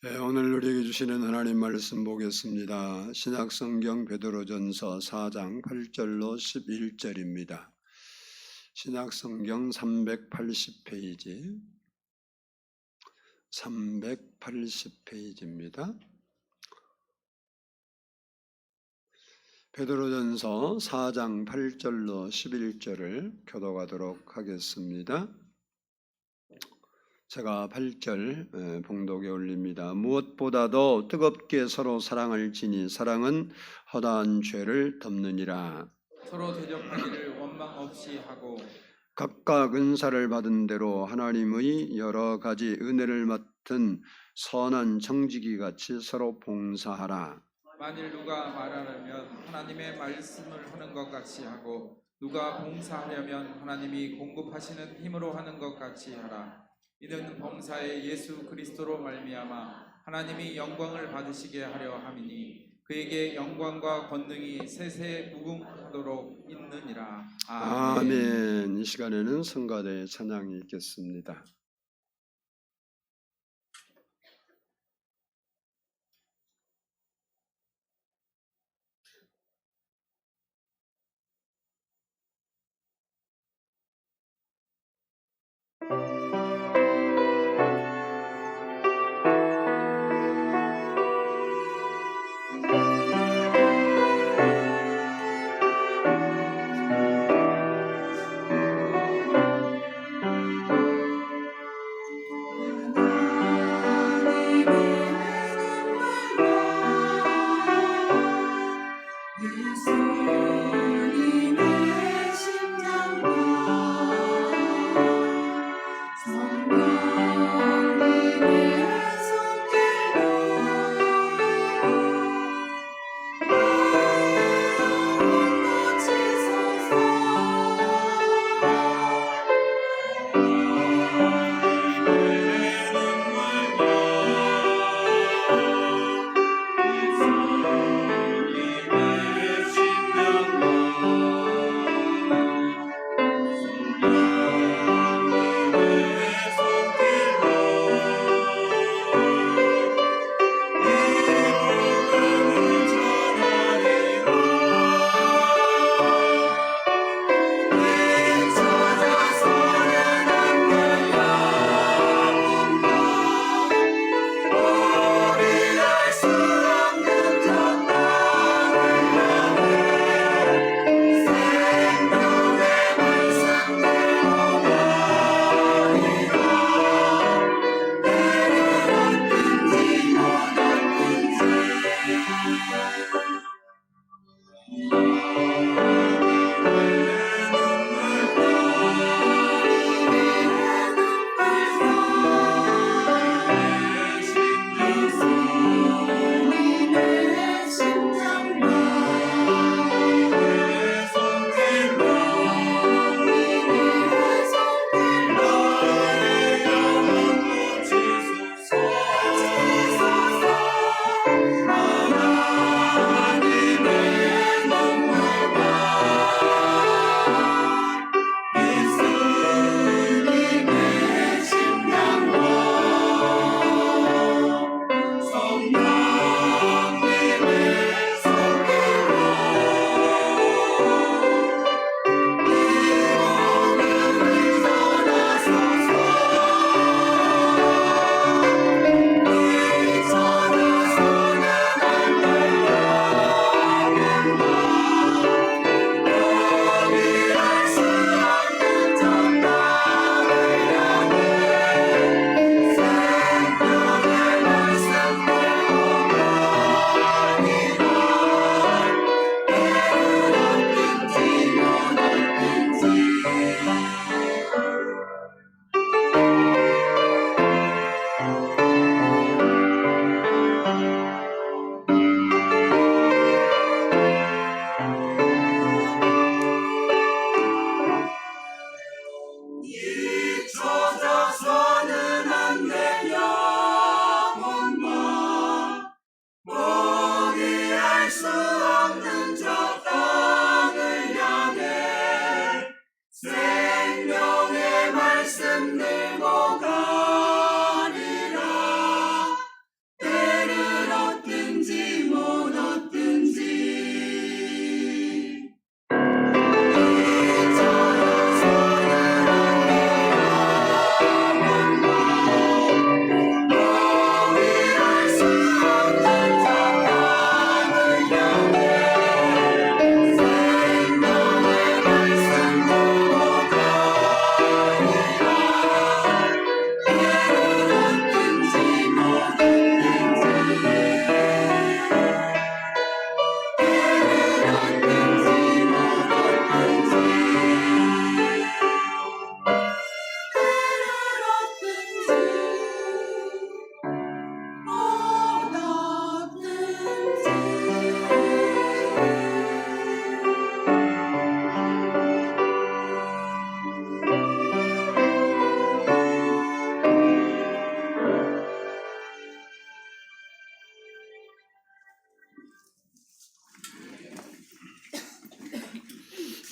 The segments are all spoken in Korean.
오늘 우리에게 주시는 하나님 말씀 보겠습니다. 신약성경 베드로전서 4장 8절로 11절입니다. 신약성경 380페이지 380페이지입니다. 베드로전서 4장 8절로 11절을 교독하도록 하겠습니다. 제가 8절 봉독에 올립니다. 무엇보다도 뜨겁게 서로 사랑을 지니 사랑은 허다한 죄를 덮느니라. 서로 대접하기를 원망 없이 하고 각각 은사를 받은 대로 하나님의 여러 가지 은혜를 맡은 선한 청지기 같이 서로 봉사하라. 만일 누가 말하려면 하나님의 말씀을 하는 것 같이 하고 누가 봉사하려면 하나님이 공급하시는 힘으로 하는 것 같이 하라. 이는 범사에 예수 그리스도로 말미암아 하나님이 영광을 받으시게 하려 함이니 그에게 영광과 권능이 세세 무궁하도록 있느니라. 아멘. 이 시간에는 성가대의 찬양이 있겠습니다.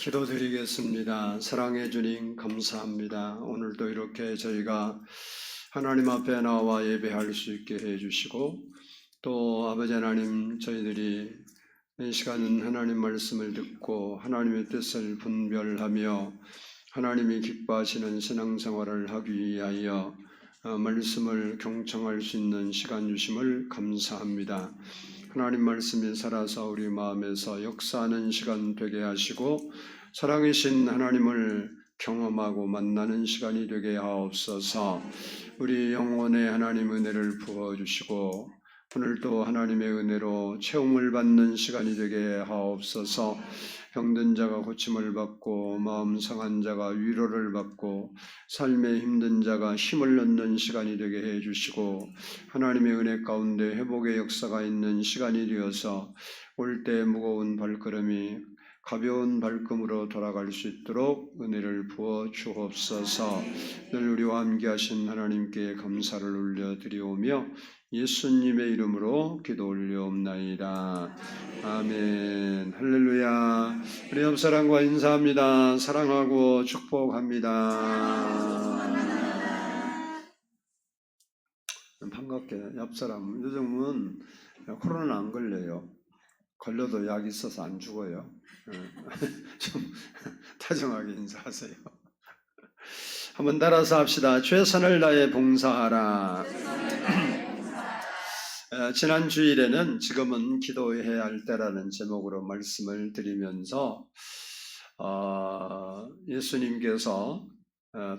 기도드리겠습니다. 사랑해 주님 감사합니다. 오늘도 이렇게 저희가 하나님 앞에 나와 예배할 수 있게 해주시고 또 아버지 하나님 저희들이 이 시간은 하나님 말씀을 듣고 하나님의 뜻을 분별하며 하나님이 기뻐하시는 신앙생활을 하기 위하여 말씀을 경청할 수 있는 시간 주심을 감사합니다. 하나님 말씀이 살아서 우리 마음에서 역사하는 시간 되게 하시고 살아계신 하나님을 경험하고 만나는 시간이 되게 하옵소서. 우리 영혼에 하나님 은혜를 부어주시고 오늘도 하나님의 은혜로 체험을 받는 시간이 되게 하옵소서. 병든 자가 고침을 받고 마음 상한 자가 위로를 받고 삶에 힘든 자가 힘을 얻는 시간이 되게 해주시고 하나님의 은혜 가운데 회복의 역사가 있는 시간이 되어서 올 때 무거운 발걸음이 가벼운 발걸음으로 돌아갈 수 있도록 은혜를 부어 주옵소서. 늘 우리와 함께 하신 하나님께 감사를 올려드리오며 예수님의 이름으로 기도 올려옵나이다. 아멘. 할렐루야. 우리 옆사람과 인사합니다. 사랑하고 축복합니다. 반갑게 옆사람, 요즘은 코로나 안 걸려요. 걸려도 약 있어서 안 죽어요. 좀 다정하게 인사하세요. 한번 따라서 합시다. 최선을 다해 봉사하라. 지난 주일에는 지금은 기도해야 할 때라는 제목으로 말씀을 드리면서 예수님께서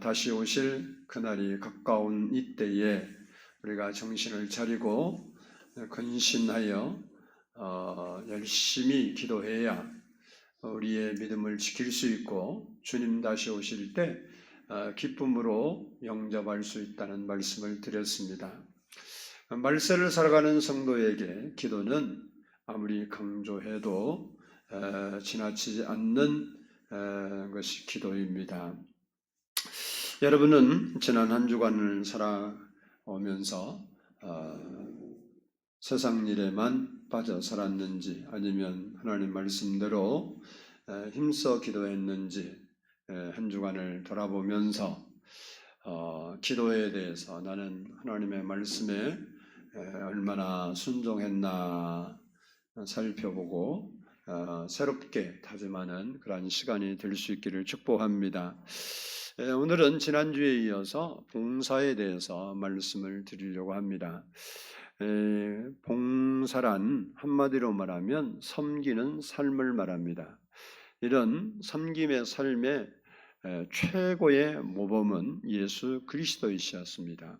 다시 오실 그날이 가까운 이때에 우리가 정신을 차리고 근신하여 열심히 기도해야 우리의 믿음을 지킬 수 있고 주님 다시 오실 때 기쁨으로 영접할 수 있다는 말씀을 드렸습니다. 말세를 살아가는 성도에게 기도는 아무리 강조해도 지나치지 않는 것이 기도입니다. 여러분은 지난 한 주간을 살아오면서 세상 일에만 빠져 살았는지 아니면 하나님 말씀대로 힘써 기도했는지 한 주간을 돌아보면서 기도에 대해서 나는 하나님의 말씀에 얼마나 순종했나 살펴보고 새롭게 다짐하는 그런 시간이 될 수 있기를 축복합니다. 오늘은 지난주에 이어서 봉사에 대해서 말씀을 드리려고 합니다. 봉사란 한마디로 말하면 섬기는 삶을 말합니다. 이런 섬김의 삶의 최고의 모범은 예수 그리스도이셨습니다.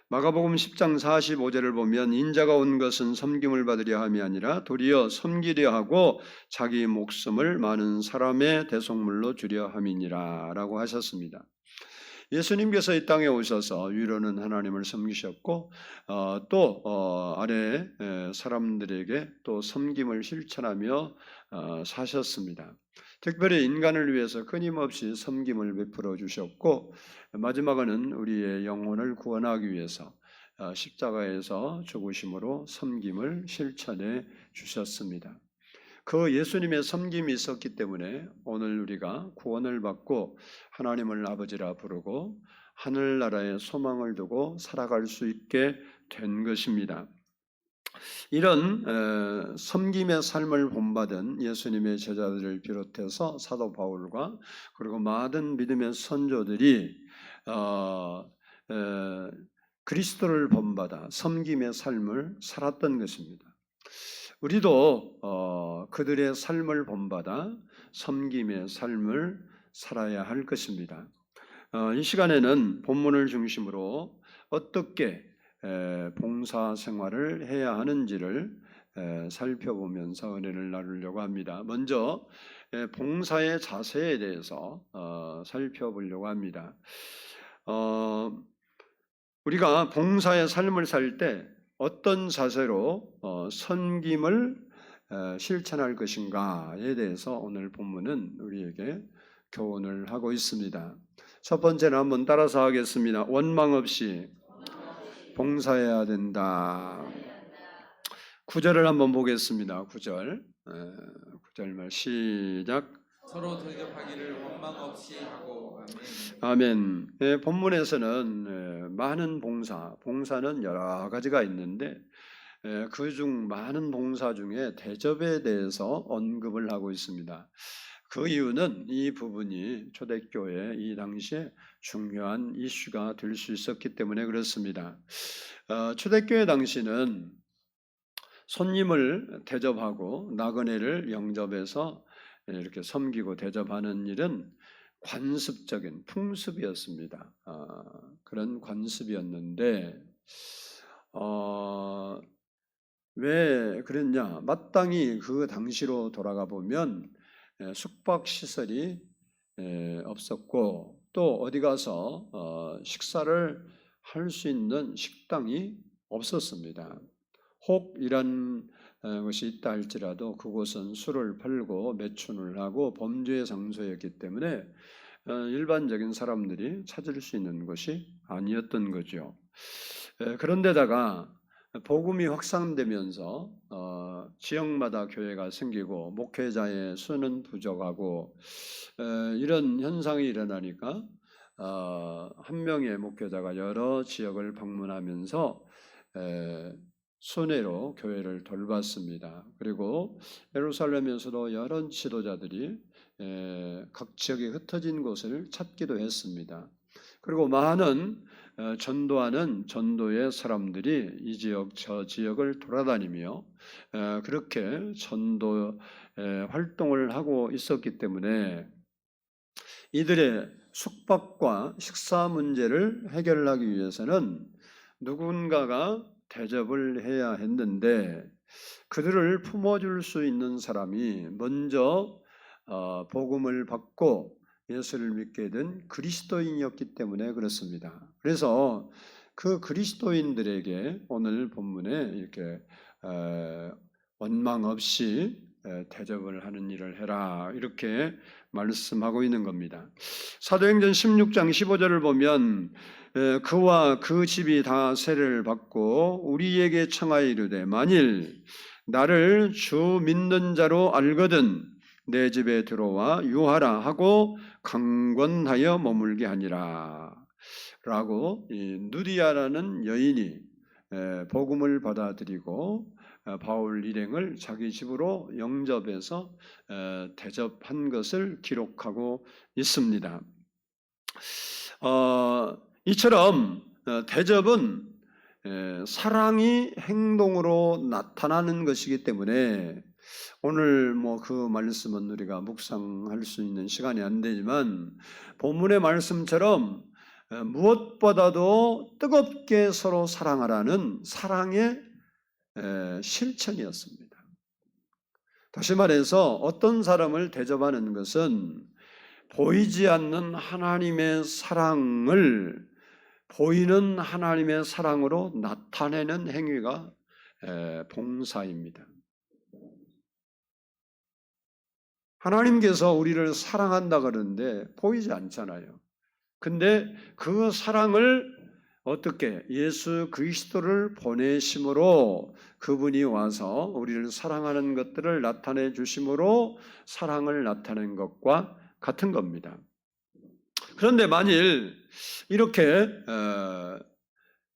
마가복음 10장 45절을 보면 인자가 온 것은 섬김을 받으려 함이 아니라 도리어 섬기려 하고 자기 목숨을 많은 사람의 대속물로 주려 함이니라 라고 하셨습니다. 예수님께서 이 땅에 오셔서 위로는 하나님을 섬기셨고 또 아래 사람들에게 또 섬김을 실천하며 사셨습니다. 특별히 인간을 위해서 끊임없이 섬김을 베풀어 주셨고 마지막에는 우리의 영혼을 구원하기 위해서 십자가에서 죽으심으로 섬김을 실천해 주셨습니다. 그 예수님의 섬김이 있었기 때문에 오늘 우리가 구원을 받고 하나님을 아버지라 부르고 하늘나라에 소망을 두고 살아갈 수 있게 된 것입니다. 이런 섬김의 삶을 본받은 예수님의 제자들을 비롯해서 사도 바울과 그리고 많은 믿음의 선조들이 그리스도를 본받아 섬김의 삶을 살았던 것입니다. 우리도 그들의 삶을 본받아 섬김의 삶을 살아야 할 것입니다. 이 시간에는 본문을 중심으로 어떻게 봉사 생활을 해야 하는지를 살펴보면서 은혜를 나누려고 합니다. 먼저 봉사의 자세에 대해서 살펴보려고 합니다. 우리가 봉사의 삶을 살 때 어떤 자세로 섬김을 실천할 것인가에 대해서 오늘 본문은 우리에게 교훈을 하고 있습니다. 첫 번째는 한번 따라서 하겠습니다. 원망 없이 봉사해야 된다. 9절을 한번 보겠습니다. 9절 9절 말 시작. 서로 대접하기를 원망 없이 하고 아멘. 아멘. 본문에서는 많은 봉사는 여러 가지가 있는데 그중 많은 봉사 중에 대접에 대해서 언급을 하고 있습니다. 그 이유는 이 부분이 초대교회 이 당시에 중요한 이슈가 될 수 있었기 때문에 그렇습니다. 초대교회 당시는 손님을 대접하고 나그네를 영접해서 이렇게 섬기고 대접하는 일은 관습적인 풍습이었습니다. 그런 관습이었는데 왜 그랬냐? 마땅히 그 당시로 돌아가 보면 숙박 시설이 없었고 또 어디 가서 식사를 할 수 있는 식당이 없었습니다. 혹 이런 것이 있다 할지라도 그곳은 술을 팔고 매춘을 하고 범죄의 장소였기 때문에 일반적인 사람들이 찾을 수 있는 것이 아니었던 거죠. 그런데다가 복음이 확산되면서 지역마다 교회가 생기고 목회자의 수는 부족하고 이런 현상이 일어나니까 한 명의 목회자가 여러 지역을 방문하면서 순회로 교회를 돌봤습니다. 그리고 예루살렘에서도 여러 지도자들이 각 지역에 흩어진 곳을 찾기도 했습니다. 그리고 많은 전도하는 전도의 사람들이 이 지역 저 지역을 돌아다니며 그렇게 전도 활동을 하고 있었기 때문에 이들의 숙박과 식사 문제를 해결하기 위해서는 누군가가 대접을 해야 했는데 그들을 품어줄 수 있는 사람이 먼저 복음을 받고 예수를 믿게 된 그리스도인이었기 때문에 그렇습니다. 그래서 그 그리스도인들에게 오늘 본문에 이렇게 원망 없이 대접을 하는 일을 해라 이렇게 말씀하고 있는 겁니다. 사도행전 16장 15절을 보면 그와 그 집이 다 세례를 받고 우리에게 청하여 이르되 만일 나를 주 믿는 자로 알거든 내 집에 들어와 유하라 하고 강권하여 머물게 하니라 라고 이 누디아라는 여인이 복음을 받아들이고 바울 일행을 자기 집으로 영접해서 대접한 것을 기록하고 있습니다. 이처럼 대접은 사랑이 행동으로 나타나는 것이기 때문에 오늘 그 말씀은 우리가 묵상할 수 있는 시간이 안 되지만 본문의 말씀처럼 무엇보다도 뜨겁게 서로 사랑하라는 사랑의 실천이었습니다. 다시 말해서 어떤 사람을 대접하는 것은 보이지 않는 하나님의 사랑을 보이는 하나님의 사랑으로 나타내는 행위가 봉사입니다. 하나님께서 우리를 사랑한다 그러는데 보이지 않잖아요. 근데 그 사랑을 어떻게 예수 그리스도를 보내심으로 그분이 와서 우리를 사랑하는 것들을 나타내 주심으로 사랑을 나타낸 것과 같은 겁니다. 그런데 만일 이렇게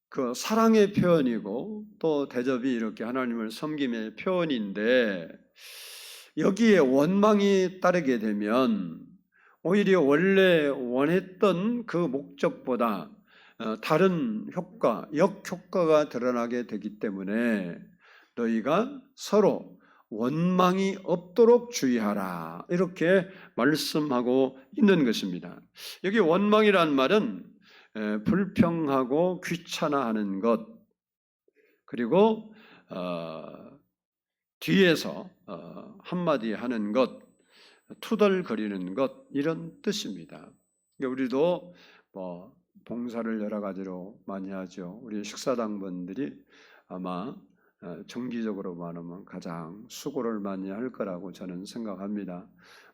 그 사랑의 표현이고 또 대접이 이렇게 하나님을 섬김의 표현인데 여기에 원망이 따르게 되면 오히려 원래 원했던 그 목적보다 다른 효과, 역효과가 드러나게 되기 때문에 너희가 서로 원망이 없도록 주의하라 이렇게 말씀하고 있는 것입니다. 여기 원망이란 말은 불평하고 귀찮아하는 것 그리고 뒤에서 한마디 하는 것 투덜거리는 것 이런 뜻입니다. 우리도 봉사를 여러 가지로 많이 하죠. 우리 식사당번들이 아마 정기적으로 말하면 가장 수고를 많이 할 거라고 저는 생각합니다.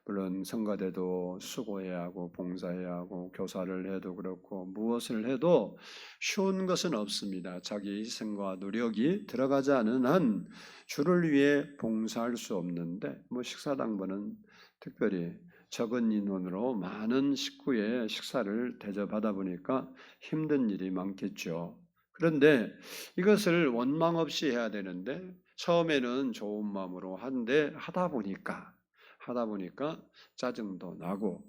물론 성가대도 수고해야 하고 봉사해야 하고 교사를 해도 그렇고 무엇을 해도 쉬운 것은 없습니다. 자기 희생과 노력이 들어가지 않은 한 주를 위해 봉사할 수 없는데 뭐 식사당번은 특별히 적은 인원으로 많은 식구의 식사를 대접하다 보니까 힘든 일이 많겠죠. 그런데 이것을 원망 없이 해야 되는데 처음에는 좋은 마음으로 하다 보니까 짜증도 나고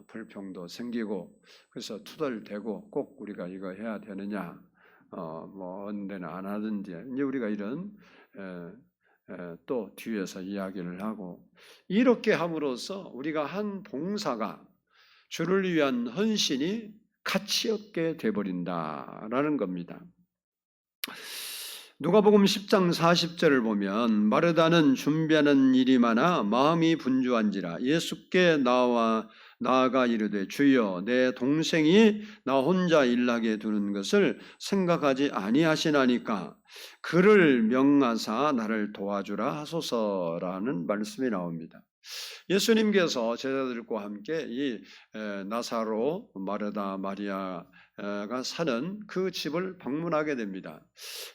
불평도 생기고 그래서 투덜대고 꼭 우리가 이거 해야 되느냐 뭐 어느 데는 안 하든지 이제 우리가 이런 또 뒤에서 이야기를 하고 이렇게 함으로써 우리가 한 봉사가 주를 위한 헌신이 가치 없게 돼버린다라는 겁니다. 누가복음 10장 40절을 보면 마르다는 준비하는 일이 많아 마음이 분주한지라 예수께 나아가 이르되 주여 내 동생이 나 혼자 일하게 두는 것을 생각하지 아니하시나니까 그를 명하사 나를 도와주라 하소서라는 말씀이 나옵니다. 예수님께서 제자들과 함께 이 나사로 마르다 마리아가 사는 그 집을 방문하게 됩니다.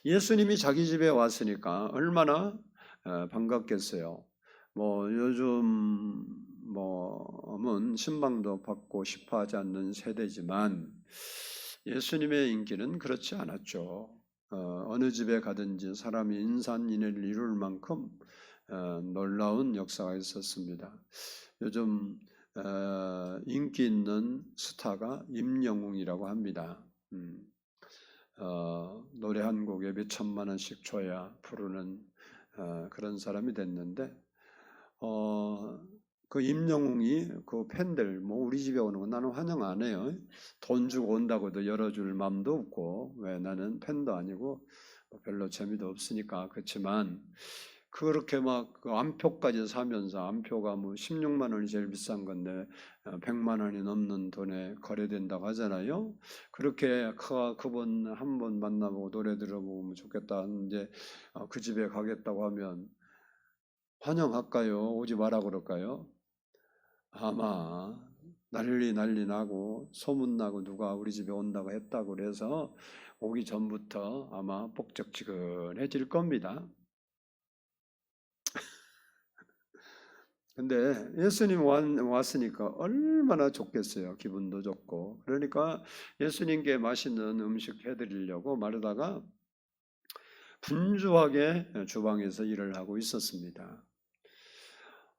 예수님이 자기 집에 왔으니까 얼마나 반갑겠어요. 뭐 요즘 뭐은 신방도 받고 싶어하지 않는 세대지만 예수님의 인기는 그렇지 않았죠. 어느 집에 가든지 사람이 인산인해를 이룰 만큼 놀라운 역사가 있었습니다. 요즘 인기 있는 스타가 임영웅이라고 합니다. 노래 한 곡에 몇 천만 원씩 줘야 부르는 그런 사람이 됐는데 그 임영웅이 그 팬들 뭐 우리 집에 오는 거 나는 환영 안 해요. 돈 주고 온다고도 열어줄 마음도 없고 왜 나는 팬도 아니고 별로 재미도 없으니까 그렇지만 그렇게 막 그 암표까지 사면서 암표가 뭐 16만 원이 제일 비싼 건데 100만 원이 넘는 돈에 거래된다고 하잖아요. 그렇게 그분 한 번 만나보고 노래 들어보면 좋겠다 하는데 그 집에 가겠다고 하면 환영할까요? 오지 마라 그럴까요? 아마 난리 나고 소문나고 누가 우리 집에 온다고 했다고 그래서 오기 전부터 아마 복적지근해질 겁니다. 근데 예수님 왔으니까 얼마나 좋겠어요. 기분도 좋고. 그러니까 예수님께 맛있는 음식 해드리려고 마르다가 분주하게 주방에서 일을 하고 있었습니다.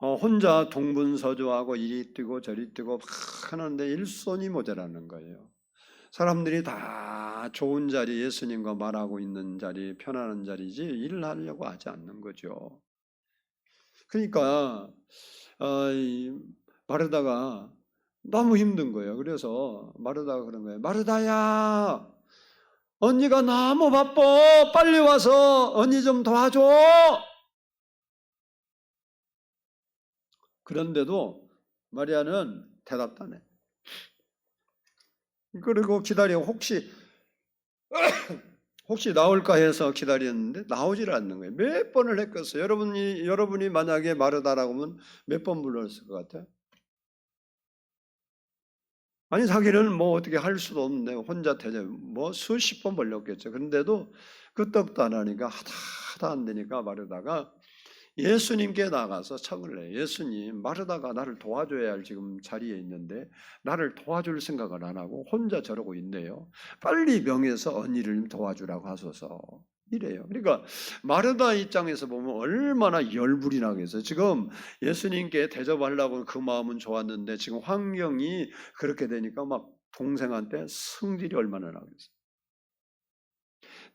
혼자 동분서주하고 이리 뛰고 저리 뛰고 막 하는데 일손이 모자라는 거예요. 사람들이 다 좋은 자리, 예수님과 말하고 있는 자리, 편안한 자리지 일을 하려고 하지 않는 거죠. 그러니까 마르다가 너무 힘든 거예요. 그래서 마르다가 그런 거예요. 마르다야, 언니가 너무 바빠. 빨리 와서 언니 좀 도와줘. 그런데도 마리아는 대답도 안 해. 그리고 기다려 혹시 나올까 해서 기다렸는데 나오질 않는 거예요. 몇 번을 했겠어요. 여러분이 만약에 마르다라고 하면 몇 번 불렀을 것 같아요? 아니 자기는 뭐 어떻게 할 수도 없는데 혼자 대접 뭐 수십 번 벌렸겠죠. 그런데도 끄떡도 안 하니까 하다 안 되니까 마르다가 예수님께 나가서 청을 해요. 예수님, 마르다가 나를 도와줘야 할 지금 자리에 있는데 나를 도와줄 생각을 안 하고 혼자 저러고 있네요. 빨리 명해서 언니를 도와주라고 하소서. 이래요. 그러니까 마르다 입장에서 보면 얼마나 열불이 나겠어요. 지금 예수님께 대접하려고 그 마음은 좋았는데 지금 환경이 그렇게 되니까 막 동생한테 성질이 얼마나 나겠어요.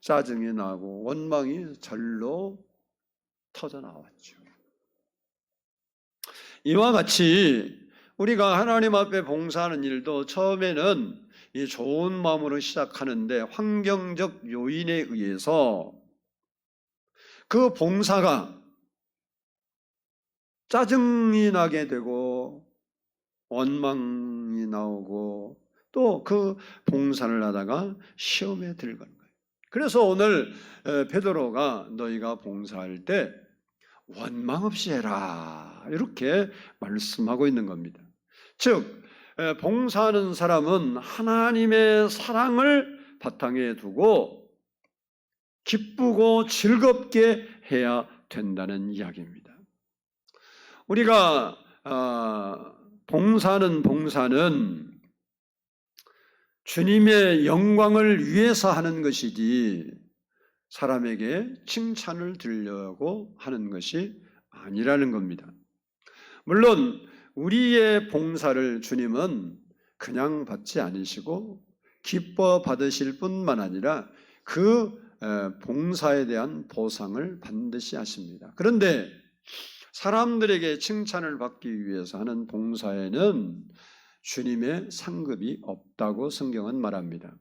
짜증이 나고 원망이 절로 터져 나왔죠. 이와 같이 우리가 하나님 앞에 봉사하는 일도 처음에는 이 좋은 마음으로 시작하는데 환경적 요인에 의해서 그 봉사가 짜증이 나게 되고 원망이 나오고 또 그 봉사를 하다가 시험에 들어가는 거예요. 그래서 오늘 베드로가 너희가 봉사할 때 원망 없이 해라. 이렇게 말씀하고 있는 겁니다. 즉 봉사하는 사람은 하나님의 사랑을 바탕에 두고 기쁘고 즐겁게 해야 된다는 이야기입니다. 우리가 봉사는 주님의 영광을 위해서 하는 것이지 사람에게 칭찬을 들려고 하는 것이 아니라는 겁니다. 물론 우리의 봉사를 주님은 그냥 받지 않으시고 기뻐 받으실 뿐만 아니라 그 봉사에 대한 보상을 반드시 하십니다. 그런데 사람들에게 칭찬을 받기 위해서 하는 봉사에는 주님의 상급이 없다고 성경은 말합니다.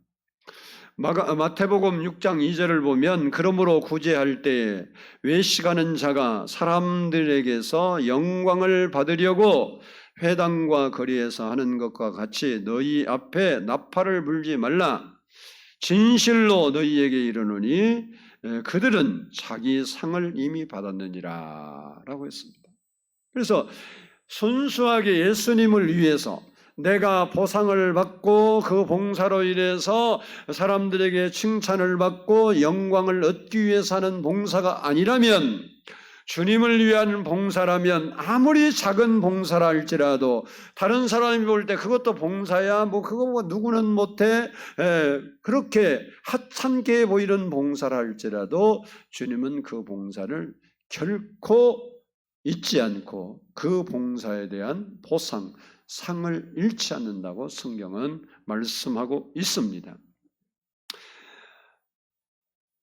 마태복음 6장 2절을 보면 그러므로 구제할 때에 외식하는 자가 사람들에게서 영광을 받으려고 회당과 거리에서 하는 것과 같이 너희 앞에 나팔을 불지 말라. 진실로 너희에게 이르노니 그들은 자기 상을 이미 받았느니라 라고 했습니다. 그래서 순수하게 예수님을 위해서 내가 보상을 받고 그 봉사로 인해서 사람들에게 칭찬을 받고 영광을 얻기 위해서 하는 봉사가 아니라면, 주님을 위한 봉사라면 아무리 작은 봉사라 할지라도 다른 사람이 볼 때 그것도 봉사야, 그거 누구는 못해, 그렇게 하찮게 보이는 봉사라 할지라도 주님은 그 봉사를 결코 잊지 않고 그 봉사에 대한 보상, 상을 잃지 않는다고 성경은 말씀하고 있습니다.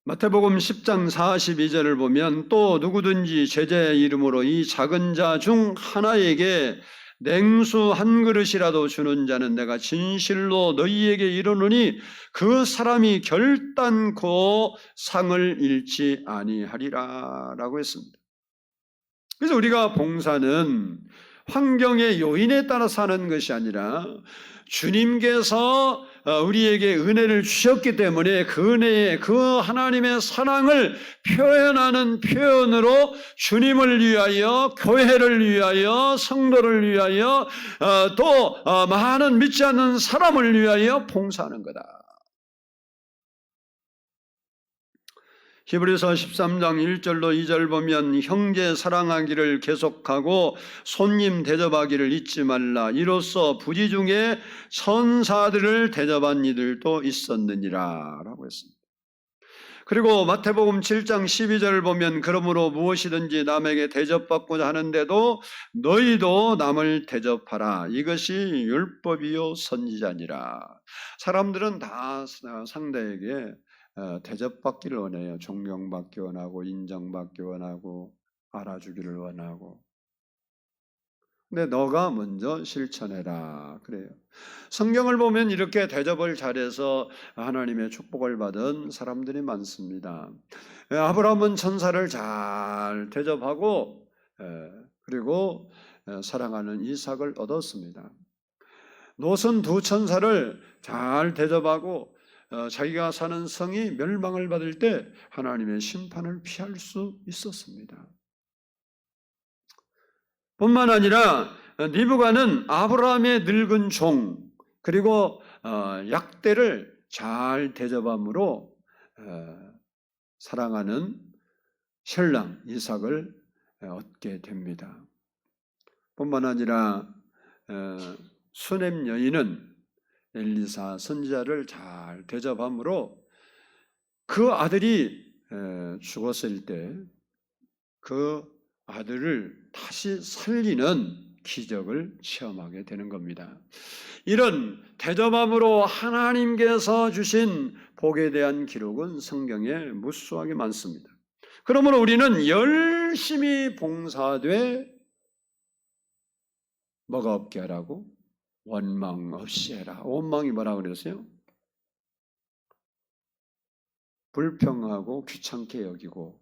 마태복음 10장 42절을 보면 또 누구든지 제자의 이름으로 이 작은 자 중 하나에게 냉수 한 그릇이라도 주는 자는 내가 진실로 너희에게 이르노니 그 사람이 결단코 상을 잃지 아니하리라 라고 했습니다. 그래서 우리가 봉사는 환경의 요인에 따라서 하는 것이 아니라 주님께서 우리에게 은혜를 주셨기 때문에 그 은혜에 그 하나님의 사랑을 표현하는 표현으로 주님을 위하여, 교회를 위하여, 성도를 위하여, 또 많은 믿지 않는 사람을 위하여 봉사하는 거다. 히브리서 13장 1절로 2절 보면 형제 사랑하기를 계속하고 손님 대접하기를 잊지 말라. 이로써 부지 중에 천사들을 대접한 이들도 있었느니라 라고 했습니다. 그리고 마태복음 7장 12절을 보면 그러므로 무엇이든지 남에게 대접받고자 하는데도 너희도 남을 대접하라. 이것이 율법이요 선지자니라. 사람들은 다 상대에게 대접받기를 원해요. 존경받기 원하고 인정받기 원하고 알아주기를 원하고. 근데 너가 먼저 실천해라 그래요. 성경을 보면 이렇게 대접을 잘해서 하나님의 축복을 받은 사람들이 많습니다. 아브라함은 천사를 잘 대접하고 그리고 사랑하는 이삭을 얻었습니다. 롯은 두 천사를 잘 대접하고 자기가 사는 성이 멸망을 받을 때 하나님의 심판을 피할 수 있었습니다. 뿐만 아니라 리브가는 아브라함의 늙은 종 그리고 약대를 잘 대접함으로 사랑하는 신랑 이삭을 얻게 됩니다. 뿐만 아니라 수넴 여인은 엘리사 선지자를 잘 대접함으로 그 아들이 죽었을 때 그 아들을 다시 살리는 기적을 체험하게 되는 겁니다. 이런 대접함으로 하나님께서 주신 복에 대한 기록은 성경에 무수하게 많습니다. 그러므로 우리는 열심히 봉사하되 뭐가 없게 하라고? 원망 없이 해라. 원망이 뭐라고 그랬어요? 불평하고 귀찮게 여기고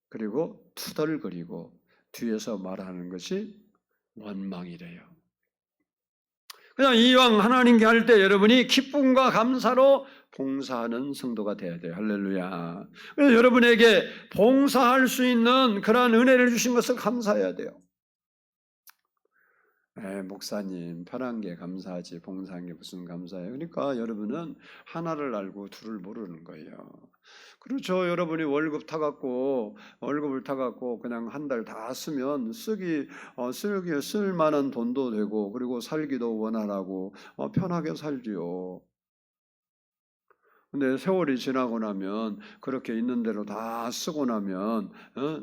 그리고 투덜거리고 뒤에서 말하는 것이 원망이래요. 그냥 이왕 하나님께 할 때 여러분이 기쁨과 감사로 봉사하는 성도가 돼야 돼요. 할렐루야. 그래서 여러분에게 봉사할 수 있는 그러한 은혜를 주신 것을 감사해야 돼요. 목사님 편한 게 감사하지 봉사한 게 무슨 감사해요. 그러니까 여러분은 하나를 알고 둘을 모르는 거예요. 그렇죠. 여러분이 월급을 타갖고 그냥 한 달 다 쓰면 쓸 만한 돈도 되고 그리고 살기도 원활하고 편하게 살지요. 근데 세월이 지나고 나면 그렇게 있는 대로 다 쓰고 나면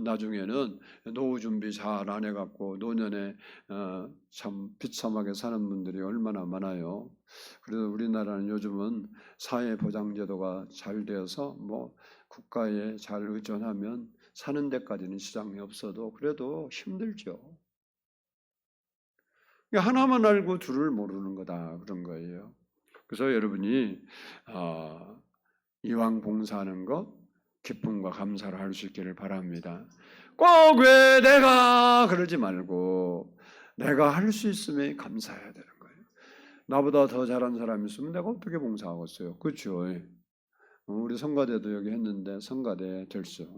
나중에는 노후 준비 잘 안 해갖고 노년에 참 비참하게 사는 분들이 얼마나 많아요. 그래서 우리나라는 요즘은 사회보장제도가 잘 되어서 뭐 국가에 잘 의존하면 사는 데까지는 지장이 없어도 그래도 힘들죠. 하나만 알고 둘을 모르는 거다 그런 거예요. 그래서 여러분이 이왕 봉사하는 것 기쁨과 감사를 할 수 있기를 바랍니다. 꼭 왜 내가 그러지 말고 내가 할 수 있음에 감사해야 되는 거예요. 나보다 더 잘한 사람이 있으면 내가 어떻게 봉사하겠어요? 그렇죠? 우리 성가대도 여기 했는데 성가대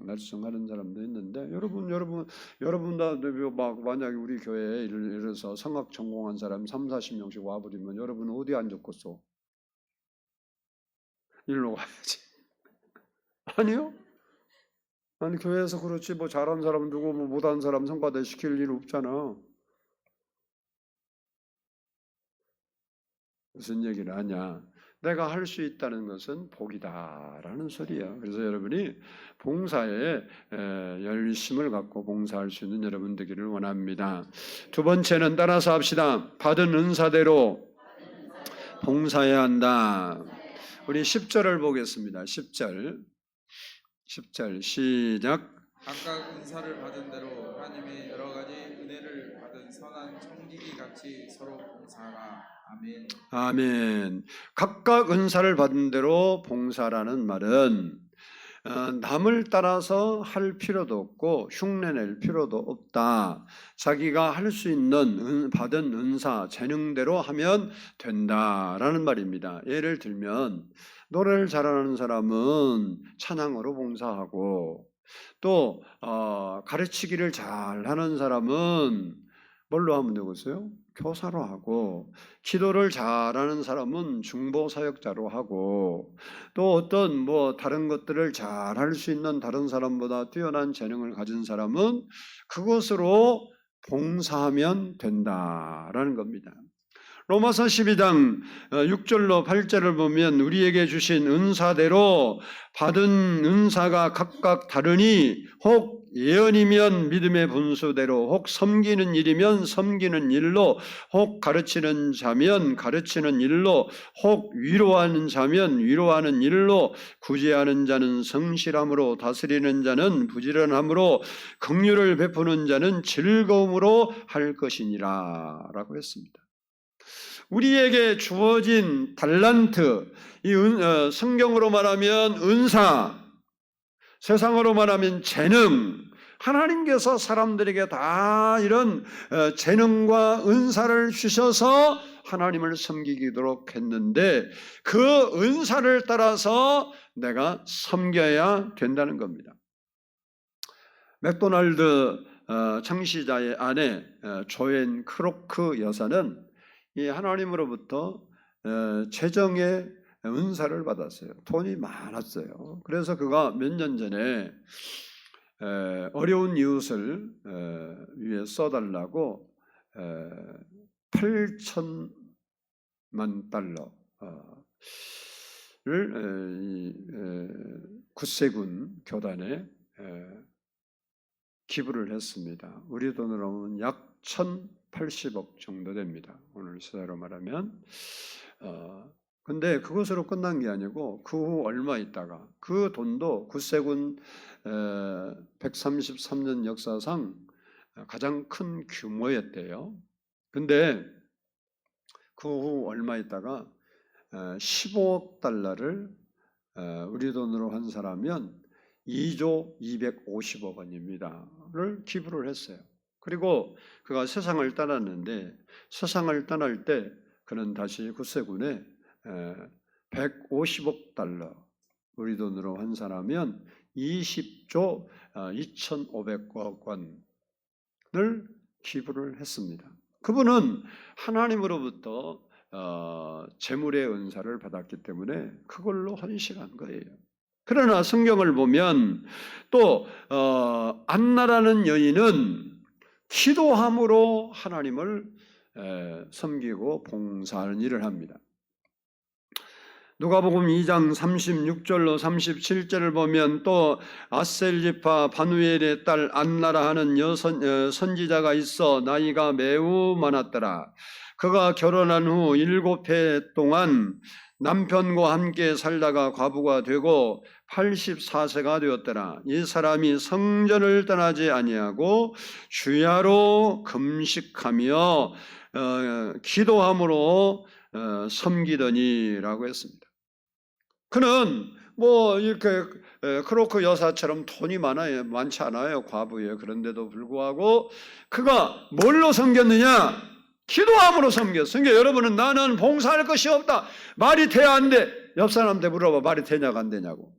날성 하는 사람도 있는데 여러분 다 막 만약에 우리 교회에 예를 들어서 성악 전공한 사람 30-40명씩 와버리면 여러분은 어디 앉았겠어? 일로 가야지. 아니요? 아니 교회에서 그렇지 뭐 잘한 사람 두고 뭐 못한 사람 성가대 시킬 일 없잖아. 무슨 얘기를 하냐? 내가 할 수 있다는 것은 복이다라는 소리예요. 그래서 여러분이 봉사에 열심을 갖고 봉사할 수 있는 여러분 되기를 원합니다. 두 번째는 따라서 합시다. 받은 은사대로 봉사해야 한다. 우리 10절을 보겠습니다. 10절 시작. 각각 은사를 받은 대로 하나님의 여러 가지 은혜를 받은 선한 청지기 같이 서로 봉사하라. 아멘. 아멘. 각각 은사를 받은 대로 봉사라는 말은 남을 따라서 할 필요도 없고 흉내낼 필요도 없다. 자기가 할 수 있는 받은 은사, 재능대로 하면 된다라는 말입니다. 예를 들면 노래를 잘하는 사람은 찬양으로 봉사하고 또 가르치기를 잘하는 사람은 뭘로 하면 되겠어요? 교사로 하고 기도를 잘하는 사람은 중보 사역자로 하고 또 어떤 뭐 다른 것들을 잘할 수 있는 다른 사람보다 뛰어난 재능을 가진 사람은 그것으로 봉사하면 된다라는 겁니다. 로마서 12장 6절로 8절을 보면 우리에게 주신 은사대로 받은 은사가 각각 다르니 혹 예언이면 믿음의 분수대로 혹 섬기는 일이면 섬기는 일로 혹 가르치는 자면 가르치는 일로 혹 위로하는 자면 위로하는 일로 구제하는 자는 성실함으로 다스리는 자는 부지런함으로 긍휼을 베푸는 자는 즐거움으로 할 것이니라 라고 했습니다. 우리에게 주어진 달란트, 성경으로 말하면 은사, 세상으로 말하면 재능, 하나님께서 사람들에게 다 이런 재능과 은사를 주셔서 하나님을 섬기도록 했는데 그 은사를 따라서 내가 섬겨야 된다는 겁니다. 맥도날드 창시자의 아내 조앤 크로크 여사는 이 하나님으로부터 재정의 은사를 받았어요. 돈이 많았어요. 그래서 그가 몇 년 전에 어려운 이웃을 위해 써달라고 8천만 달러를 구세군 교단에 기부를 했습니다. 우리 돈으로 하면 약 1,080억 정도 됩니다. 오늘 시대로 말하면. 근데 그것으로 끝난 게 아니고 그 후 얼마 있다가 그 돈도 구세군 133년 역사상 가장 큰 규모였대요. 근데 그 후 얼마 있다가 15억 달러를 우리 돈으로 한 사람이면 2조 250억 원입니다를 기부를 했어요. 그리고 그가 세상을 떠났는데 세상을 떠날 때 그는 다시 구세군에 150억 달러, 우리 돈으로 환산하면 20조 2,500억 원을 기부를 했습니다. 그분은 하나님으로부터 재물의 은사를 받았기 때문에 그걸로 헌신한 거예요. 그러나 성경을 보면 또 안나라는 여인은 기도함으로 하나님을 섬기고 봉사하는 일을 합니다. 누가복음 2장 36절로 37절을 보면 또 아셀지파 바누엘의 딸 안나라 하는 선지자가 있어 나이가 매우 많았더라. 그가 결혼한 후 7해 동안 남편과 함께 살다가 과부가 되고 84세가 되었더라. 이 사람이 성전을 떠나지 아니하고 주야로 금식하며 기도함으로 섬기더니라고 했습니다. 그는 뭐 이렇게 크로크 여사처럼 돈이 많지 않아요. 과부예요. 그런데도 불구하고 그가 뭘로 섬겼느냐? 기도함으로 섬겼어요. 그러니까 여러분은 나는 봉사할 것이 없다. 말이 돼야 안 돼. 옆 사람한테 물어봐. 말이 되냐고 안 되냐고.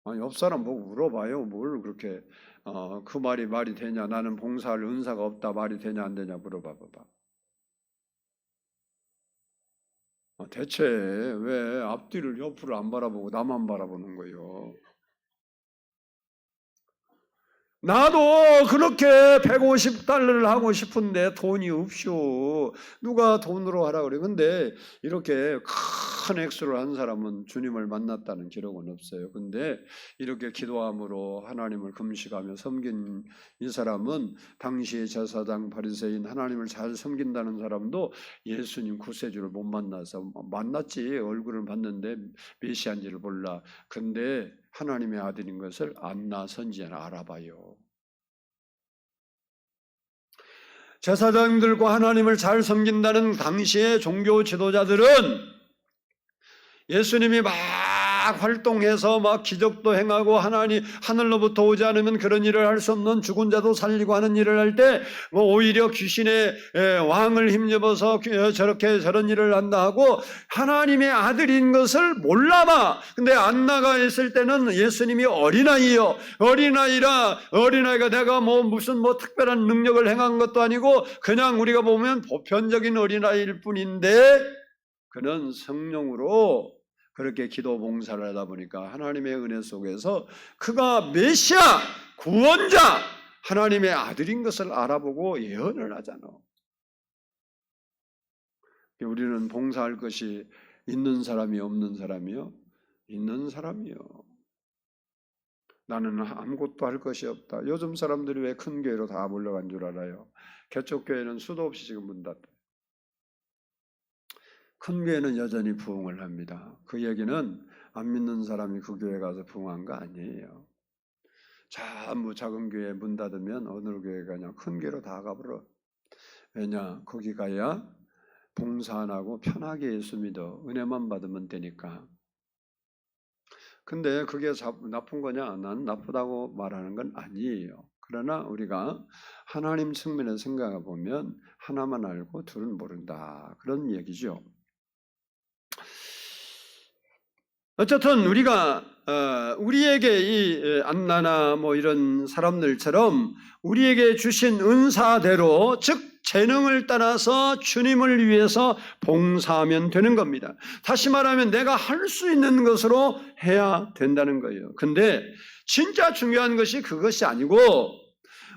아니, 옆 사람 보고 물어봐요. 뭘 그렇게 그 말이 되냐? 나는 봉사할 은사가 없다. 말이 되냐 안 되냐 물어봐봐. 대체 왜 앞뒤를 옆으로 안 바라보고 나만 바라보는 거예요? 나도 그렇게 150달러를 하고 싶은데 돈이 없쇼. 누가 돈으로 하라 그래. 근데 이렇게 큰 액수를 한 사람은 주님을 만났다는 기록은 없어요. 근데 이렇게 기도함으로 하나님을 금식하며 섬긴 이 사람은 당시의 제사장 바리새인 하나님을 잘 섬긴다는 사람도 예수님 구세주를 못 만나서 만났지. 얼굴을 봤는데 메시아인지를 몰라. 근데 하나님의 아들인 것을 안나 선지자는 알아봐요. 제사장들과 하나님을 잘 섬긴다는 당시의 종교 지도자들은 예수님이 막 활동해서 막 기적도 행하고 하늘로부터 오지 않으면 그런 일을 할 수 없는 죽은 자도 살리고 하는 일을 할 때 뭐 오히려 귀신의 왕을 힘입어서 저런 일을 한다 하고 하나님의 아들인 것을 몰라봐. 근데 안나가 있을 때는 예수님이 어린아이요. 어린아이가 내가 무슨 특별한 능력을 행한 것도 아니고 그냥 우리가 보면 보편적인 어린아이일 뿐인데 그는 성령으로 그렇게 기도 봉사를 하다 보니까 하나님의 은혜 속에서 그가 메시아, 구원자, 하나님의 아들인 것을 알아보고 예언을 하잖아. 우리는 봉사할 것이 있는 사람이 없는 사람이요? 있는 사람이요. 나는 아무것도 할 것이 없다. 요즘 사람들이 왜 큰 교회로 다 몰려간 줄 알아요? 개척교회는 수도 없이 지금 문 닫아요. 큰 교회는 여전히 부흥을 합니다. 그 얘기는 안 믿는 사람이 그 교회 가서 부흥한 거 아니에요. 전부 작은 교회 문 닫으면 어느 교회가 그냥 큰 교회로 다 가버려. 왜냐? 거기 가야 봉사 안 하고 편하게 예수 믿어. 은혜만 받으면 되니까. 근데 그게 나쁜 거냐? 난 나쁘다고 말하는 건 아니에요. 그러나 우리가 하나님 측면에서 생각해 보면 하나만 알고 둘은 모른다. 그런 얘기죠. 어쨌든 우리가 우리에게 이 안나나 이런 사람들처럼 우리에게 주신 은사대로 즉 재능을 따라서 주님을 위해서 봉사하면 되는 겁니다. 다시 말하면 내가 할 수 있는 것으로 해야 된다는 거예요. 근데 진짜 중요한 것이 그것이 아니고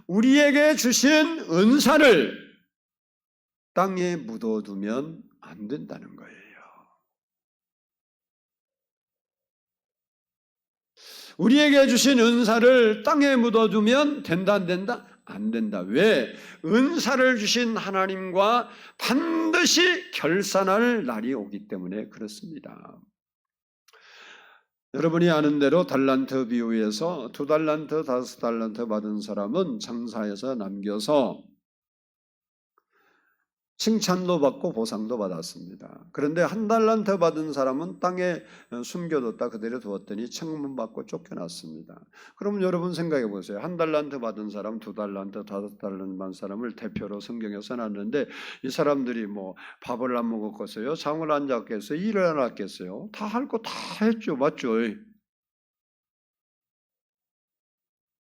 우리에게 주신 은사를 땅에 묻어두면 안 된다는 거예요. 우리에게 주신 은사를 땅에 묻어두면 된다 안 된다? 안 된다. 왜? 은사를 주신 하나님과 반드시 결산할 날이 오기 때문에 그렇습니다. 여러분이 아는 대로 달란트 비유에서 2달란트, 5달란트 받은 사람은 장사해서 남겨서 칭찬도 받고 보상도 받았습니다. 그런데 한 달란트 받은 사람은 땅에 숨겨뒀다 그대로 두었더니 책문받고 쫓겨났습니다. 그럼 여러분 생각해 보세요. 한 달란트 받은 사람, 두 달란트, 다섯 달란트 받은 사람을 대표로 성경에 써놨는데 이 사람들이 뭐 밥을 안 먹었겠어요? 잠을 안 잤겠어요? 일을 안 했겠어요? 다 할 거 다 했죠. 맞죠?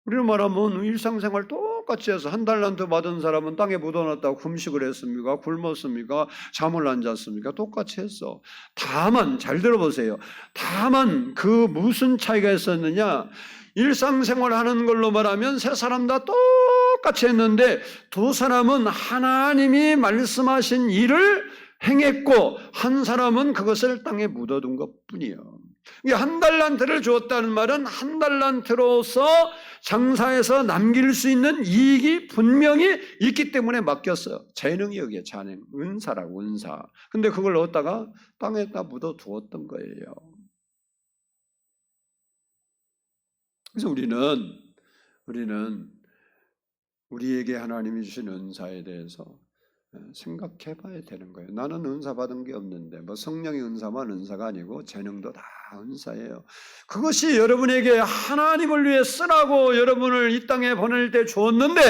우리는 말하면 일상생활 똑같이 해서 한 달란트 받은 사람은 땅에 묻어놨다고 금식을 했습니까? 굶었습니까? 잠을 안 잤습니까? 똑같이 했어. 다만 잘 들어보세요. 다만 그 무슨 차이가 있었느냐? 일상생활 하는 걸로 말하면 세 사람 다 똑같이 했는데 두 사람은 하나님이 말씀하신 일을 행했고 한 사람은 그것을 땅에 묻어둔 것뿐이에요. 한 달란트를 주었다는 말은 한 달란트로서 장사해서 남길 수 있는 이익이 분명히 있기 때문에 맡겼어요. 재능이 여기에 재능, 은사라고 은사. 근데 그걸 얻다가 땅에다 묻어두었던 거예요. 그래서 우리는 우리에게 하나님이 주신 은사에 대해서 생각해 봐야 되는 거예요. 나는 은사 받은 게 없는데 뭐 성령의 은사만 은사가 아니고 재능도 다 은사예요. 그것이 여러분에게 하나님을 위해 쓰라고 여러분을 이 땅에 보낼 때 주었는데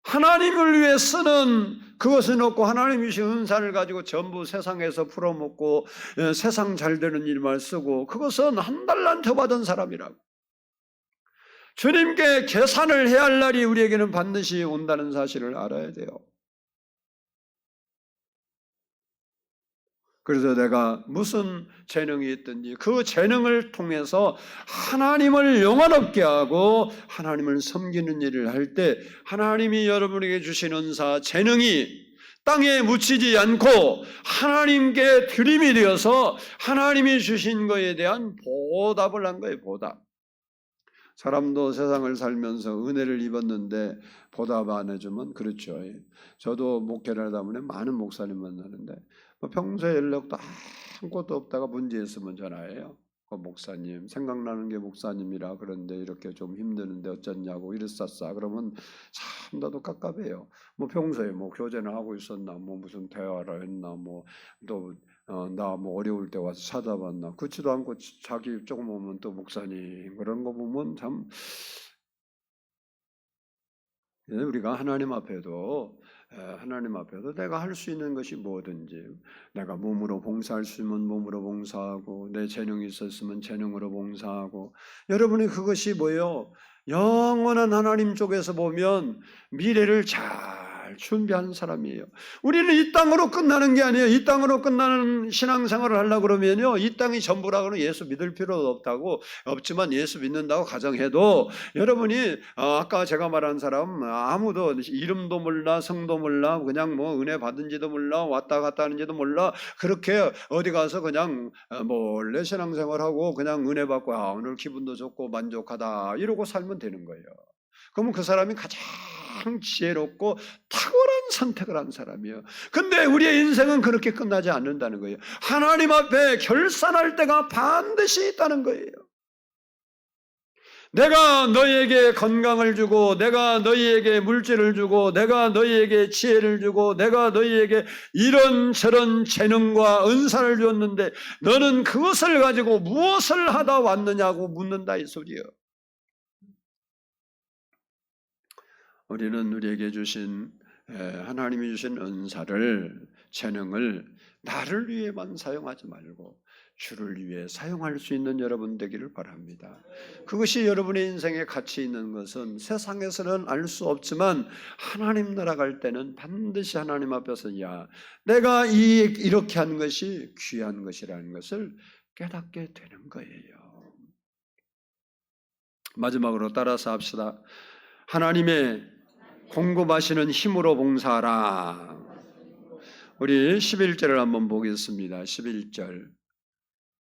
하나님을 위해 쓰는 그것은 없고 하나님이 주신 은사를 가지고 전부 세상에서 풀어먹고 세상 잘 되는 일만 쓰고 그것은 한 달란트 받은 사람이라고. 주님께 계산을 해야 할 날이 우리에게는 반드시 온다는 사실을 알아야 돼요. 그래서 내가 무슨 재능이 있든지 그 재능을 통해서 하나님을 영화롭게 하고 하나님을 섬기는 일을 할 때 하나님이 여러분에게 주신 은사, 재능이 땅에 묻히지 않고 하나님께 드림이 되어서 하나님이 주신 것에 대한 보답을 한 거예요. 보답. 사람도 세상을 살면서 은혜를 입었는데 보답 안 해주면 그렇죠. 저도 목회를 하다 보니 많은 목사님 만나는데 평소에 연락도 아무것도 없다가 문제 있으면 전화해요. 목사님 생각나는 게 목사님이라 그런데 이렇게 좀 힘드는데 어쩌냐고 이랬었어. 그러면 참 나도 깝깝해요. 뭐 평소에 뭐 교제는 하고 있었나, 뭐 무슨 대화를 했나, 뭐 또 나 뭐 어려울 때 와서 찾아봤나. 그렇지도 않고 자기 조금 오면 또 목사님 그런 거 보면 참 우리가 하나님 앞에도 내가 할 수 있는 것이 뭐든지 내가 몸으로 봉사할 수 있으면 몸으로 봉사하고 내 재능이 있었으면 재능으로 봉사하고 여러분이 그것이 뭐예요? 영원한 하나님 쪽에서 보면 미래를 잘 준비한 사람이에요. 우리는 이 땅으로 끝나는 게 아니에요. 이 땅으로 끝나는 신앙생활을 하려고 그러면요. 이 땅이 전부라고는 예수 믿을 필요도 없지만 예수 믿는다고 가정해도 여러분이 아까 제가 말한 사람 아무도 이름도 몰라 성도 몰라 그냥 뭐 은혜 받은지도 몰라 왔다 갔다 하는지도 몰라 그렇게 어디 가서 그냥 몰래 신앙생활하고 그냥 은혜 받고 오늘 기분도 좋고 만족하다 이러고 살면 되는 거예요. 그러면 그 사람이 가장 지혜롭고 탁월한 선택을 한 사람이에요. 근데 우리의 인생은 그렇게 끝나지 않는다는 거예요. 하나님 앞에 결산할 때가 반드시 있다는 거예요. 내가 너희에게 건강을 주고 내가 너희에게 물질을 주고 내가 너희에게 지혜를 주고 내가 너희에게 이런저런 재능과 은사를 줬는데 너는 그것을 가지고 무엇을 하다 왔느냐고 묻는다 이 소리예요. 우리는 우리에게 주신 하나님이 주신 은사를 재능을 나를 위해만 사용하지 말고 주를 위해 사용할 수 있는 여러분 되기를 바랍니다. 그것이 여러분의 인생에 가치 있는 것은 세상에서는 알 수 없지만 하나님 나라 갈 때는 반드시 하나님 앞에서 야 내가 이렇게 한 것이 귀한 것이라는 것을 깨닫게 되는 거예요. 마지막으로 따라서 합시다. 하나님의 공급하시는 힘으로 봉사하라. 우리 11절을 한번 보겠습니다. 11절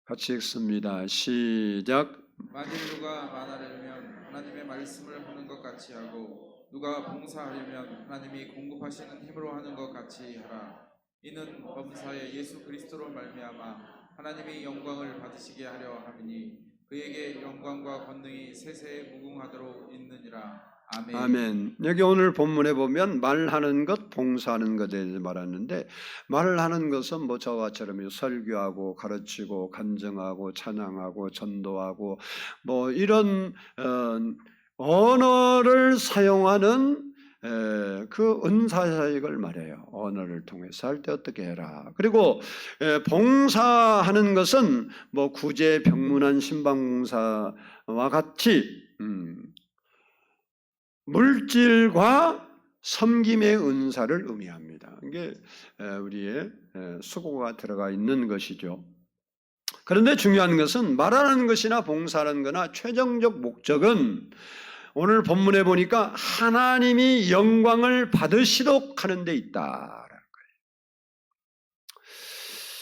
같이 읽습니다. 시작. 만일 누가 만하려면 하나님의 말씀을 하는 것 같이 하고 누가 봉사하려면 하나님이 공급하시는 힘으로 하는 것 같이 하라. 이는 범사에 예수 그리스도로 말미암아 하나님이 영광을 받으시게 하려 함이니 그에게 영광과 권능이 세세에 무궁하도록 있느니라. 아멘. 아멘. 여기 오늘 본문에 보면 말하는 것, 봉사하는 것에 대해서 말하는데, 말을 하는 것은 뭐 저와처럼 설교하고 가르치고 간증하고 찬양하고 전도하고 뭐 이런 언어를 사용하는 그 은사사역을 말해요. 언어를 통해서 할 때 어떻게 해라. 그리고 봉사하는 것은 뭐 구제, 병문안, 신방봉사와 같이 물질과 섬김의 은사를 의미합니다. 이게 우리의 수고가 들어가 있는 것이죠. 그런데 중요한 것은 말하는 것이나 봉사하는 거나 최종적 목적은 오늘 본문에 보니까 하나님이 영광을 받으시도록 하는 데 있다라는 거예요.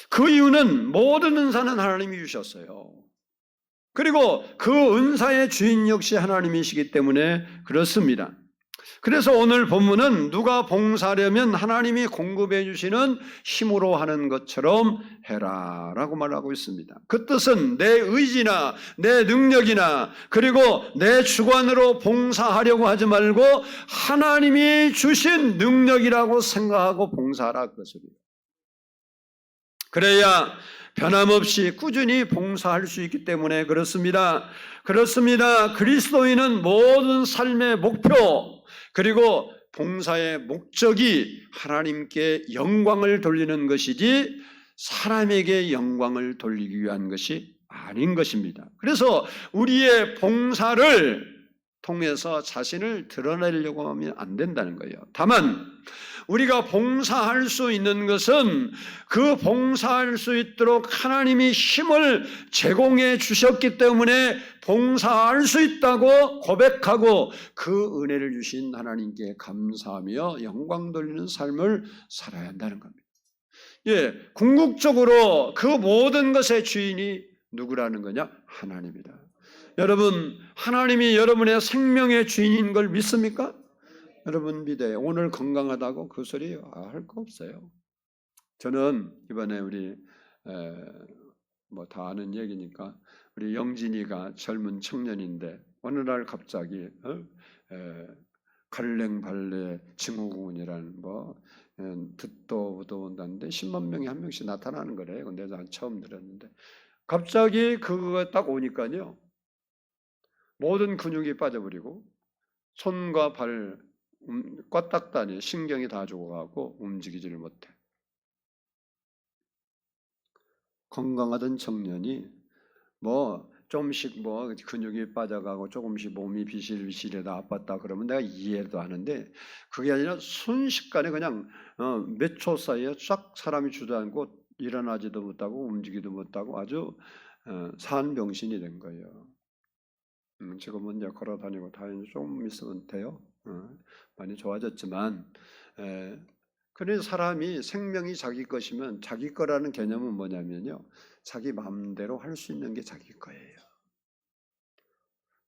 그 이유는 모든 은사는 하나님이 주셨어요. 그리고 그 은사의 주인 역시 하나님이시기 때문에 그렇습니다. 그래서 오늘 본문은 누가 봉사하려면 하나님이 공급해 주시는 힘으로 하는 것처럼 해라 라고 말하고 있습니다. 그 뜻은 내 의지나 내 능력이나 그리고 내 주관으로 봉사하려고 하지 말고 하나님이 주신 능력이라고 생각하고 봉사하라 그 소리예요. 그래야 변함없이 꾸준히 봉사할 수 있기 때문에 그렇습니다. 그리스도인은 모든 삶의 목표 그리고 봉사의 목적이 하나님께 영광을 돌리는 것이지 사람에게 영광을 돌리기 위한 것이 아닌 것입니다. 그래서 우리의 봉사를 통해서 자신을 드러내려고 하면 안 된다는 거예요. 다만 우리가 봉사할 수 있는 것은 그 봉사할 수 있도록 하나님이 힘을 제공해 주셨기 때문에 봉사할 수 있다고 고백하고 그 은혜를 주신 하나님께 감사하며 영광 돌리는 삶을 살아야 한다는 겁니다. 예, 궁극적으로 그 모든 것의 주인이 누구라는 거냐? 하나님이다. 여러분, 하나님이 여러분의 생명의 주인인 걸 믿습니까? 여러분 믿어요. 오늘 건강하다고 그 소리 할 거 없어요. 저는 이번에 우리 뭐 다 아는 얘기니까 우리 영진이가 젊은 청년인데 어느 날 갑자기 갈랭발레 증후군이라는 뭐 듣도 보도 온다는데 10만 명이 한 명씩 나타나는 거래요. 근데 난 처음 들었는데 갑자기 그거 딱 오니까요 모든 근육이 빠져버리고 손과 발 꽈딱다니 신경이 다 죽어가고 움직이지를 못해. 건강하던 청년이 뭐 조금씩 뭐 근육이 빠져가고 조금씩 몸이 비실비실해다 아팠다 그러면 내가 이해도 하는데 그게 아니라 순식간에 그냥 몇 초 사이에 싹 사람이 주저앉고 일어나지도 못하고 움직이도 못하고 아주 산병신이 된 거예요. 지금은 이제 걸어다니고 다니는 좀 있으면 돼요. 많이 좋아졌지만 그런 사람이 생명이 자기 것이면 자기 거라는 개념은 뭐냐면요. 자기 마음대로 할 수 있는 게 자기 거예요.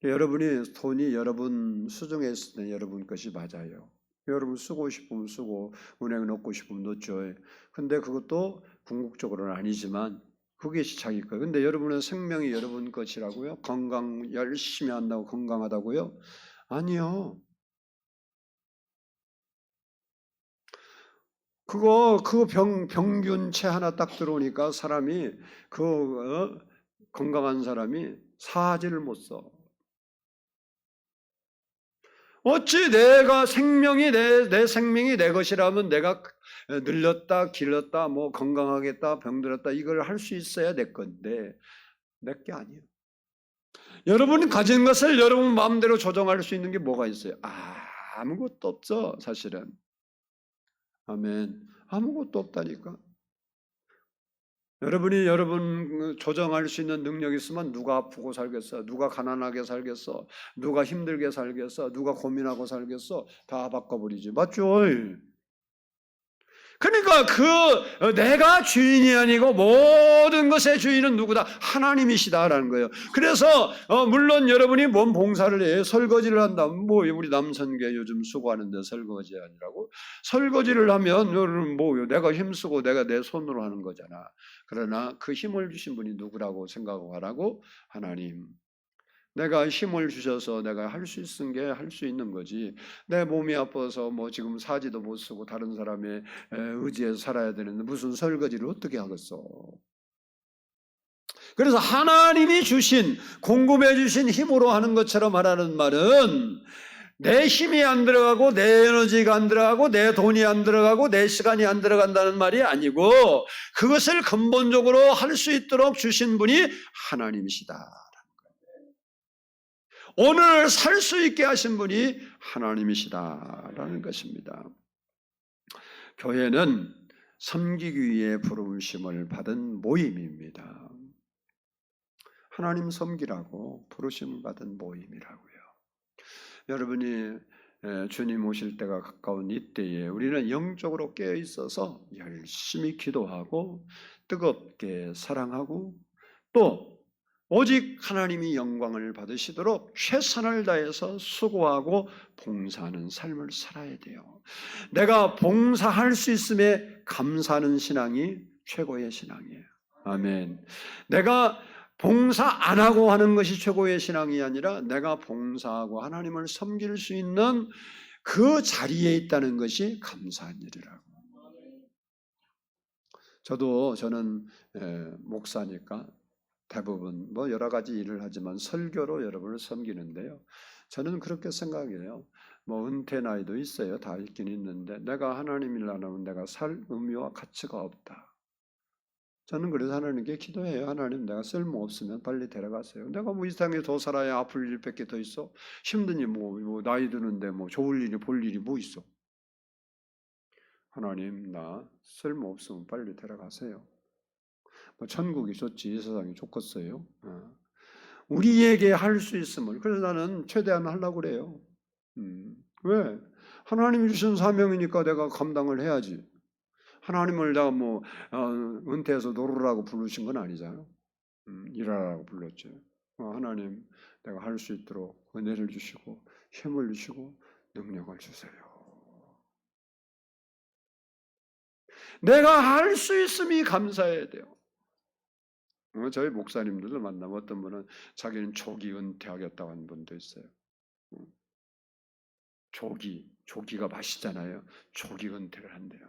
여러분이 돈이 여러분 수중에 있을 때 여러분 것이 맞아요. 여러분 쓰고 싶으면 쓰고 은행에 넣고 싶으면 넣죠. 근데 그것도 궁극적으로는 아니지만 그것이 자기 거예요. 근데 여러분의 생명이 여러분 것이라고요? 건강 열심히 한다고 건강하다고요? 아니요. 그 병균체 하나 딱 들어오니까 사람이 건강한 사람이 사지를 못 써. 어찌 내가 생명이 내 생명이 내 것이라면 내가 늘렸다 길렀다 뭐 건강하겠다 병들었다 이걸 할 수 있어야 내 건데 내 게 아니에요. 여러분이 가진 것을 여러분 마음대로 조정할 수 있는 게 뭐가 있어요? 아무것도 없죠 사실은. 아멘. 아무것도 없다니까. 여러분이 여러분 조정할 수 있는 능력이 있으면 누가 아프고 살겠어? 누가 가난하게 살겠어? 누가 힘들게 살겠어? 누가 고민하고 살겠어? 다 바꿔버리지. 맞죠? 그러니까 내가 주인이 아니고 모든 것의 주인은 누구다? 하나님이시다라는 거예요. 그래서 물론 여러분이 뭔 봉사를 해 설거지를 한다. 뭐 우리 남선교 요즘 수고하는데 설거지 아니라고? 설거지를 하면 여러분 뭐요? 내가 힘쓰고 내가 내 손으로 하는 거잖아. 그러나 그 힘을 주신 분이 누구라고 생각하라고? 하나님. 내가 힘을 주셔서 내가 할 수 있은 게 할 수 있는 거지. 내 몸이 아파서 뭐 지금 사지도 못 쓰고 다른 사람의 의지에서 살아야 되는데 무슨 설거지를 어떻게 하겠어. 그래서 하나님이 주신, 공급해 주신 힘으로 하는 것처럼 하라는 말은 내 힘이 안 들어가고 내 에너지가 안 들어가고 내 돈이 안 들어가고 내 시간이 안 들어간다는 말이 아니고, 그것을 근본적으로 할 수 있도록 주신 분이 하나님이시다. 오늘 살 수 있게 하신 분이 하나님이시다라는 것입니다. 교회는 섬기기 위해 부르심을 받은 모임입니다. 하나님 섬기라고 부르심 받은 모임이라고요. 여러분이 주님 오실 때가 가까운 이때에 우리는 영적으로 깨어 있어서 열심히 기도하고 뜨겁게 사랑하고 또 오직 하나님이 영광을 받으시도록 최선을 다해서 수고하고 봉사하는 삶을 살아야 돼요. 내가 봉사할 수 있음에 감사하는 신앙이 최고의 신앙이에요. 아멘. 내가 봉사 안 하고 하는 것이 최고의 신앙이 아니라 내가 봉사하고 하나님을 섬길 수 있는 그 자리에 있다는 것이 감사한 일이라고. 저는 목사니까 대부분 뭐 여러 가지 일을 하지만 설교로 여러분을 섬기는데요. 저는 그렇게 생각해요. 뭐 은퇴 나이도 있어요. 다 있긴 있는데 내가 하나님 일 안 하면 내가 살 의미와 가치가 없다. 저는 그래서 하나님께 기도해요. 하나님, 내가 쓸모 없으면 빨리 데려가세요. 내가 뭐 이 세상에 더 살아야 아플 일밖에 더 있어? 힘든 일 뭐 나이 드는데 뭐 좋을 일이 볼 일이 뭐 있어? 하나님, 나 쓸모 없으면 빨리 데려가세요. 뭐 천국이 좋지 이 세상이 좋겠어요? 우리에게 할 수 있음을, 그래서 나는 최대한 하려고 그래요. 왜? 하나님이 주신 사명이니까 내가 감당을 해야지. 하나님을 내가 뭐 은퇴해서 놀으라고 부르신 건 아니잖아요. 일하라고 불렀죠. 하나님, 내가 할 수 있도록 은혜를 주시고 힘을 주시고 능력을 주세요. 내가 할 수 있음이 감사해야 돼요. 저희 목사님들도 만나면 어떤 분은 자기는 조기 은퇴하겠다고 하는 분도 있어요. 조기가 맛있잖아요. 조기 은퇴를 한대요.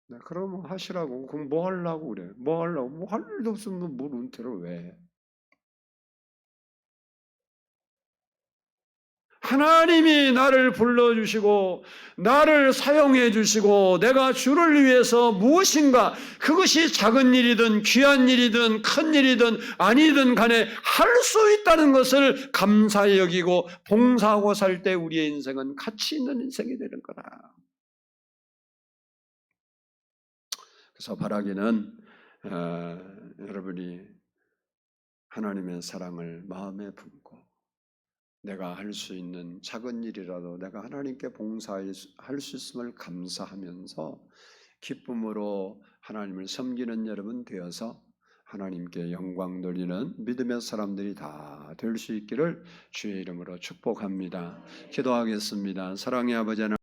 네, 그러면 하시라고. 그럼 뭐 하려고 그래? 뭐 하려고? 뭐 할 일도 없으면 뭘 은퇴를 왜 해? 하나님이 나를 불러주시고 나를 사용해 주시고 내가 주를 위해서 무엇인가, 그것이 작은 일이든 귀한 일이든 큰 일이든 아니든 간에 할 수 있다는 것을 감사히 여기고 봉사하고 살 때 우리의 인생은 가치 있는 인생이 되는 거다. 그래서 바라기는 여러분이 하나님의 사랑을 마음에 품고 내가 할 수 있는 작은 일이라도 내가 하나님께 봉사할 수 있음을 감사하면서 기쁨으로 하나님을 섬기는 여러분 되어서 하나님께 영광 돌리는 믿음의 사람들이 다 될 수 있기를 주의 이름으로 축복합니다. 기도하겠습니다. 사랑의 아버지 하나님,